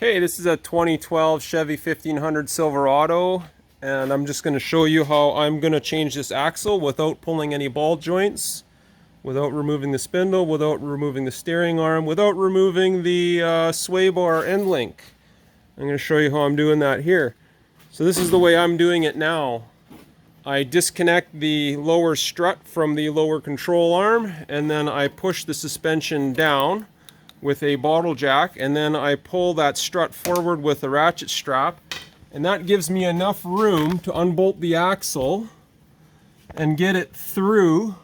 Okay, this is a 2012 Chevy 1500 Silverado, and I'm just going to show you how I'm going to change this axle without pulling any ball joints, without removing the spindle, without removing the steering arm, without removing the sway bar end link. I'm going to show you how I'm doing that here. So this is the way I'm doing it now. I disconnect the lower strut from the lower control arm, and then I push the suspension down with a bottle jack, and then I pull that strut forward with a ratchet strap, and that gives me enough room to unbolt the axle and get it through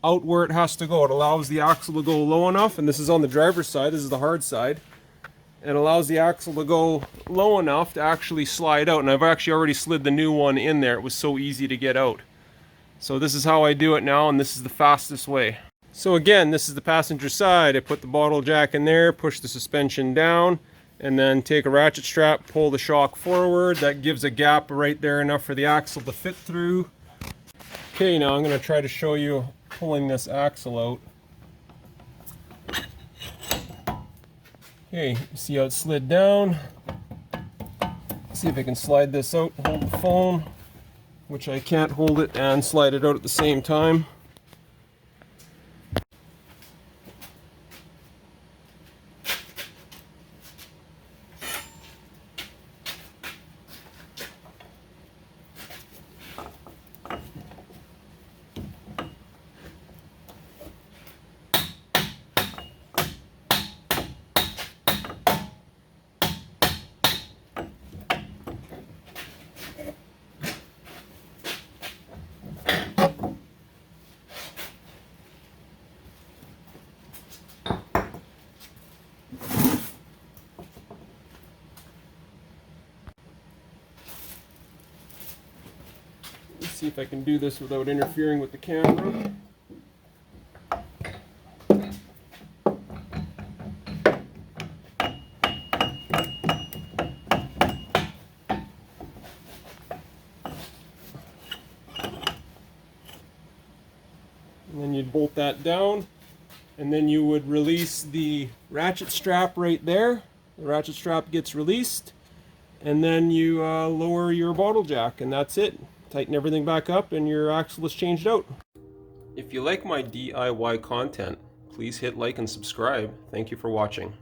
out where it has to go. It allows the axle to go low enough, and this is on the driver's side, this is the hard side. It allows the axle to go low enough to actually slide out, and I've actually already slid the new one in there. It was so easy to get out. So this is how I do it now, and this is the fastest way. So again, this is the passenger side. I put the bottle jack in there, push the suspension down, and then take a ratchet strap, pull the shock forward. That gives a gap right there enough for the axle to fit through. Okay, now I'm going to try to show you pulling this axle out. Okay, see how it slid down? See if I can slide this out and hold the phone, which I can't hold it and slide it out at the same time. Let's see if I can do this without interfering with the camera. And then you'd bolt that down, and then you would release the ratchet strap right there. The ratchet strap gets released, and then you lower your bottle jack, and that's it. Tighten everything back up and your axle is changed out. If you like my DIY content, please hit like and subscribe. Thank you for watching.